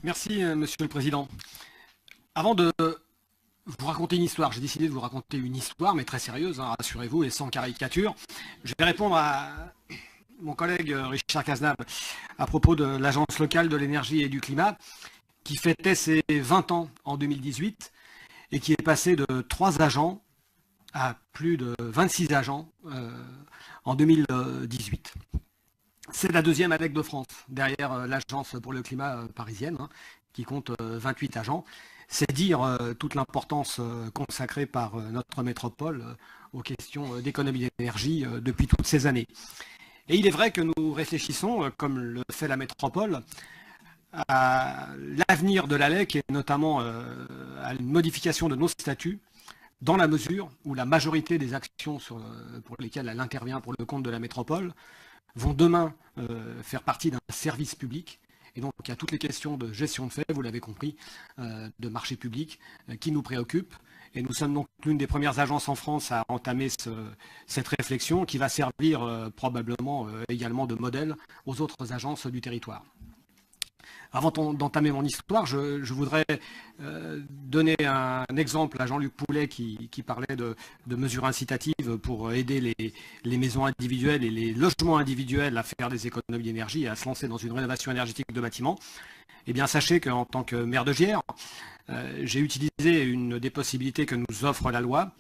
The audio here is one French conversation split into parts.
Merci, Monsieur le Président. Avant de vous raconter une histoire, j'ai décidé de vous raconter une histoire, mais très sérieuse, hein, rassurez-vous, et sans caricature. Je vais répondre à mon collègue Richard Cazenave à propos de l'Agence locale de l'énergie et du climat, qui fêtait ses 20 ans en 2018 et qui est passé de 3 agents à plus de 26 agents en 2018. C'est la deuxième ALEC de France, derrière l'Agence pour le climat parisienne, hein, qui compte 28 agents. C'est dire toute l'importance consacrée par notre métropole aux questions d'économie d'énergie depuis toutes ces années. Et il est vrai que nous réfléchissons, comme le fait la métropole, à l'avenir de l'ALEC et notamment à une modification de nos statuts, dans la mesure où la majorité des actions pour lesquelles elle intervient pour le compte de la métropole vont demain faire partie d'un service public. Et donc, il y a toutes les questions de gestion de fait, vous l'avez compris, de marché public, qui nous préoccupent. Et nous sommes donc l'une des premières agences en France à entamer cette réflexion qui va servir probablement également de modèle aux autres agences du territoire. Avant d'entamer mon histoire, je voudrais donner un exemple à Jean-Luc Poulet qui parlait de mesures incitatives pour aider les maisons individuelles et les logements individuels à faire des économies d'énergie et à se lancer dans une rénovation énergétique de bâtiments. Eh bien, sachez qu'en tant que maire de Giers, j'ai utilisé une des possibilités que nous offre la loi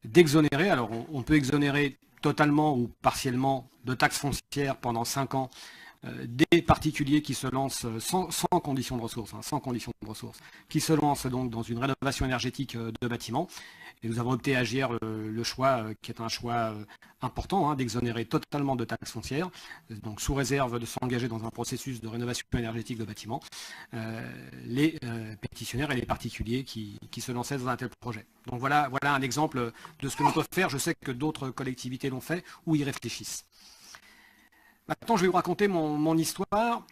d'exonérer. Alors, on peut exonérer totalement ou partiellement de taxes foncières pendant 5 ans des particuliers qui se lancent sans condition de ressources, qui se lancent donc dans une rénovation énergétique de bâtiments. Et nous avons opté à Giers le choix, qui est un choix important, d'exonérer totalement de taxes foncières, donc sous réserve de s'engager dans un processus de rénovation énergétique de bâtiments, les pétitionnaires et les particuliers qui se lançaient dans un tel projet. Donc voilà un exemple de ce que nous pouvons faire. Je sais que d'autres collectivités l'ont fait ou y réfléchissent. Maintenant, je vais vous raconter mon histoire.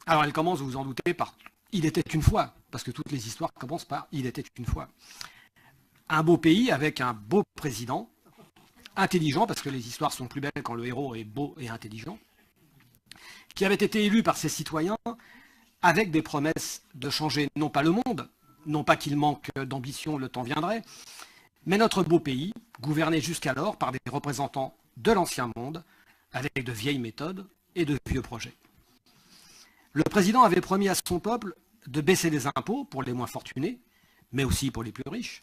Alors, elle commence, vous vous en doutez, par « Il était une fois », parce que toutes les histoires commencent par « Il était une fois ». Un beau pays avec un beau président, intelligent, parce que les histoires sont plus belles quand le héros est beau et intelligent, qui avait été élu par ses citoyens avec des promesses de changer non pas le monde, non pas qu'il manque d'ambition, le temps viendrait, mais notre beau pays, gouverné jusqu'alors par des représentants de l'ancien monde, avec de vieilles méthodes et de vieux projets. Le président avait promis à son peuple de baisser les impôts pour les moins fortunés, mais aussi pour les plus riches,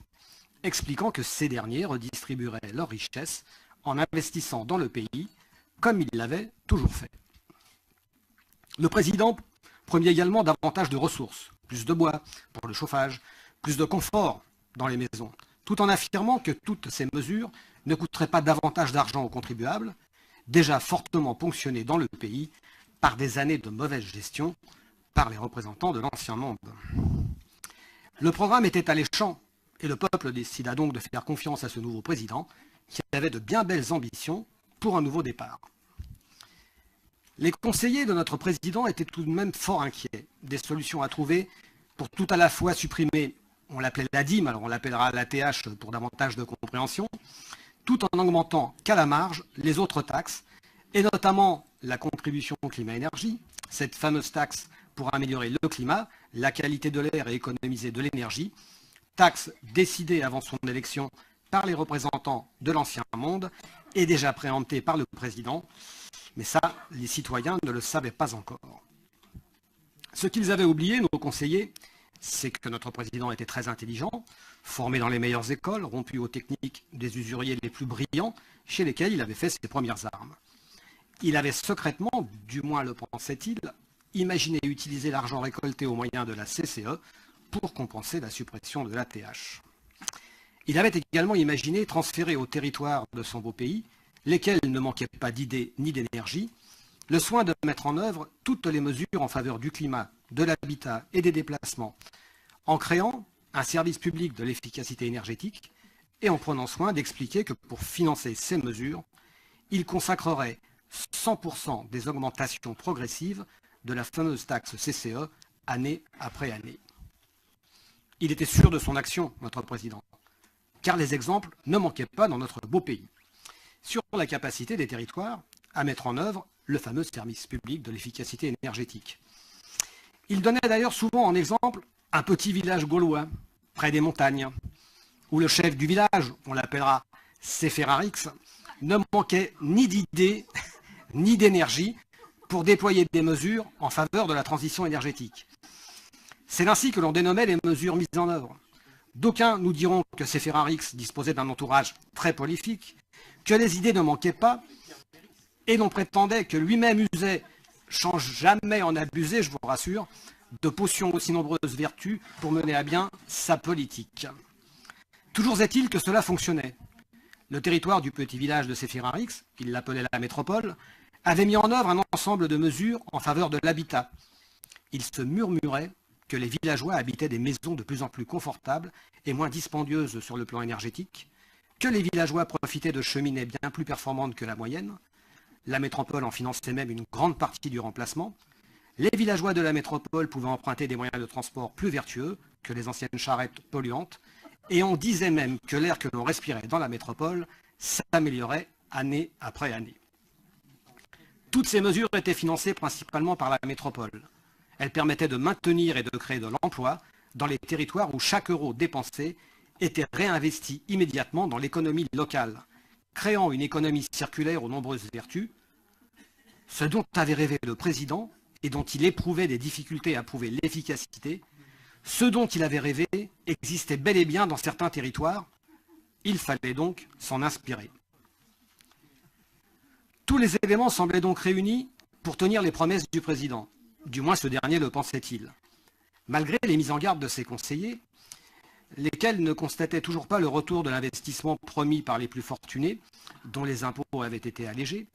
expliquant que ces derniers redistribueraient leurs richesses en investissant dans le pays, comme il l'avait toujours fait. Le président promet également davantage de ressources, plus de bois pour le chauffage, plus de confort dans les maisons, tout en affirmant que toutes ces mesures ne coûteraient pas davantage d'argent aux contribuables, déjà fortement ponctionnés dans le pays par des années de mauvaise gestion par les représentants de l'ancien monde. Le programme était alléchant et le peuple décida donc de faire confiance à ce nouveau président qui avait de bien belles ambitions pour un nouveau départ. Les conseillers de notre président étaient tout de même fort inquiets des solutions à trouver pour tout à la fois supprimer, on l'appelait la dîme, alors on l'appellera l'ATH pour davantage de compréhension, tout en augmentant qu'à la marge les autres taxes, et notamment la contribution climat-énergie, cette fameuse taxe pour améliorer le climat, la qualité de l'air et économiser de l'énergie, taxe décidée avant son élection par les représentants de l'ancien monde et déjà préemptée par le président, mais ça, les citoyens ne le savaient pas encore. Ce qu'ils avaient oublié, nos conseillers, c'est que notre président était très intelligent, formé dans les meilleures écoles, rompu aux techniques des usuriers les plus brillants, chez lesquels il avait fait ses premières armes. Il avait secrètement, du moins le pensait-il, imaginé utiliser l'argent récolté au moyen de la CCE pour compenser la suppression de l'ATH. Il avait également imaginé transférer au territoire de son beau pays, lesquels ne manquaient pas d'idées ni d'énergie, le soin de mettre en œuvre toutes les mesures en faveur du climat, de l'habitat et des déplacements, en créant un service public de l'efficacité énergétique et en prenant soin d'expliquer que pour financer ces mesures, il consacrerait 100% des augmentations progressives de la fameuse taxe CCE année après année. Il était sûr de son action, notre président, car les exemples ne manquaient pas dans notre beau pays, sur la capacité des territoires à mettre en œuvre le fameux service public de l'efficacité énergétique. Il donnait d'ailleurs souvent en exemple un petit village gaulois, près des montagnes, où le chef du village, on l'appellera Séphérarix, ne manquait ni d'idées ni d'énergie pour déployer des mesures en faveur de la transition énergétique. C'est ainsi que l'on dénommait les mesures mises en œuvre. D'aucuns nous diront que Séphérarix disposait d'un entourage très prolifique, que les idées ne manquaient pas, et l'on prétendait que lui-même usait, sans jamais en abuser, je vous rassure, de potions aussi nombreuses vertus pour mener à bien sa politique. Toujours est-il que cela fonctionnait. Le territoire du petit village de Séphérarix, qu'il l'appelait la métropole, avait mis en œuvre un ensemble de mesures en faveur de l'habitat. Il se murmurait que les villageois habitaient des maisons de plus en plus confortables et moins dispendieuses sur le plan énergétique, que les villageois profitaient de cheminées bien plus performantes que la moyenne. La métropole en finançait même une grande partie du remplacement. Les villageois de la métropole pouvaient emprunter des moyens de transport plus vertueux que les anciennes charrettes polluantes, et on disait même que l'air que l'on respirait dans la métropole s'améliorait année après année. Toutes ces mesures étaient financées principalement par la métropole. Elles permettaient de maintenir et de créer de l'emploi dans les territoires où chaque euro dépensé était réinvesti immédiatement dans l'économie locale, créant une économie circulaire aux nombreuses vertus, ce dont avait rêvé le président et dont il éprouvait des difficultés à prouver l'efficacité, ce dont il avait rêvé existait bel et bien dans certains territoires. Il fallait donc s'en inspirer. Tous les éléments semblaient donc réunis pour tenir les promesses du président. Du moins ce dernier le pensait-il. Malgré les mises en garde de ses conseillers, lesquels ne constataient toujours pas le retour de l'investissement promis par les plus fortunés, dont les impôts avaient été allégés,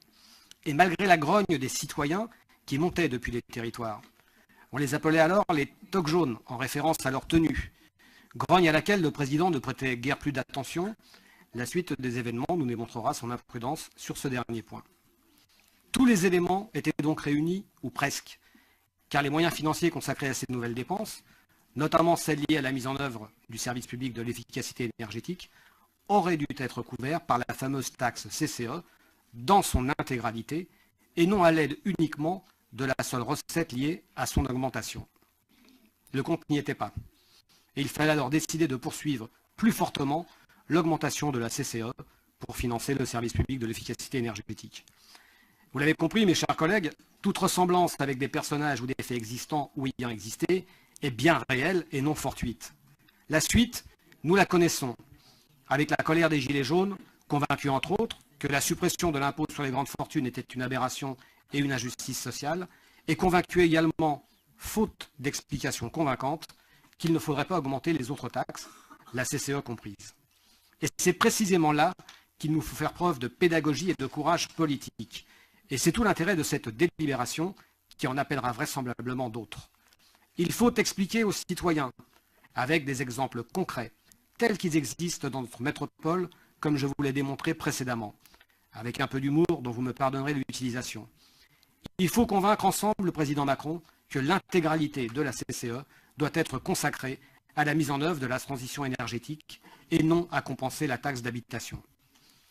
et malgré la grogne des citoyens qui montaient depuis les territoires. On les appelait alors les toques jaunes, en référence à leur tenue, grogne à laquelle le président ne prêtait guère plus d'attention. La suite des événements nous démontrera son imprudence sur ce dernier point. Tous les éléments étaient donc réunis, ou presque, car les moyens financiers consacrés à ces nouvelles dépenses, notamment celles liées à la mise en œuvre du service public de l'efficacité énergétique, auraient dû être couverts par la fameuse taxe CCE dans son intégralité, et non à l'aide uniquement de la seule recette liée à son augmentation. Le compte n'y était pas. Et il fallait alors décider de poursuivre plus fortement l'augmentation de la CCE pour financer le service public de l'efficacité énergétique. Vous l'avez compris, mes chers collègues, toute ressemblance avec des personnages ou des faits existants ou ayant existé est bien réelle et non fortuite. La suite, nous la connaissons, avec la colère des Gilets jaunes, convaincus entre autres que la suppression de l'impôt sur les grandes fortunes était une aberration et une injustice sociale, et convaincus également, faute d'explications convaincantes, qu'il ne faudrait pas augmenter les autres taxes, la CCE comprise. Et c'est précisément là qu'il nous faut faire preuve de pédagogie et de courage politique. Et c'est tout l'intérêt de cette délibération qui en appellera vraisemblablement d'autres. Il faut expliquer aux citoyens, avec des exemples concrets, tels qu'ils existent dans notre métropole, comme je vous l'ai démontré précédemment, avec un peu d'humour dont vous me pardonnerez l'utilisation. Il faut convaincre ensemble le président Macron que l'intégralité de la CCE doit être consacrée à la mise en œuvre de la transition énergétique et non à compenser la taxe d'habitation.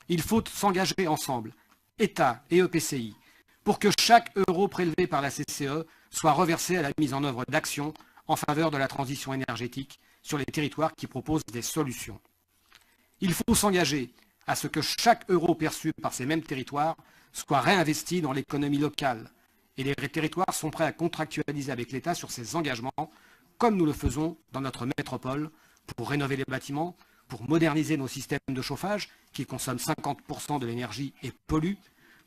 Il faut s'engager ensemble, État et EPCI, pour que chaque euro prélevé par la CCE soit reversé à la mise en œuvre d'actions en faveur de la transition énergétique sur les territoires qui proposent des solutions. Il faut s'engager à ce que chaque euro perçu par ces mêmes territoires soit réinvesti dans l'économie locale, et les territoires sont prêts à contractualiser avec l'État sur ces engagements, comme nous le faisons dans notre métropole, pour rénover les bâtiments, pour moderniser nos systèmes de chauffage, qui consomment 50% de l'énergie et polluent,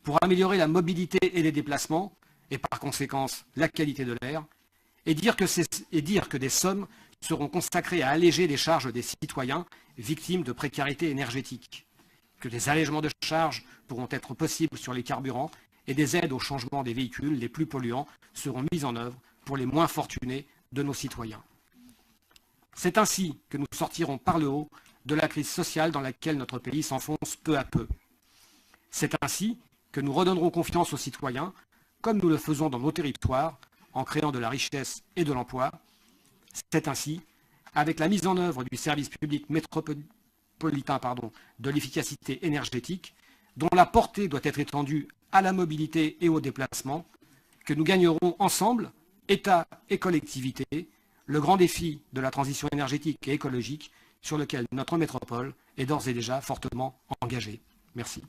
pour améliorer la mobilité et les déplacements, et par conséquence la qualité de l'air, et dire que des sommes seront consacrées à alléger les charges des citoyens victimes de précarité énergétique, que des allègements de charges pourront être possibles sur les carburants et des aides au changement des véhicules les plus polluants seront mises en œuvre pour les moins fortunés de nos citoyens. C'est ainsi que nous sortirons par le haut de la crise sociale dans laquelle notre pays s'enfonce peu à peu. C'est ainsi que nous redonnerons confiance aux citoyens, comme nous le faisons dans nos territoires, en créant de la richesse et de l'emploi. C'est ainsi, avec la mise en œuvre du service public métropolitain de l'efficacité énergétique, dont la portée doit être étendue à la mobilité et au déplacement, que nous gagnerons ensemble État et collectivités, le grand défi de la transition énergétique et écologique sur lequel notre métropole est d'ores et déjà fortement engagée. Merci.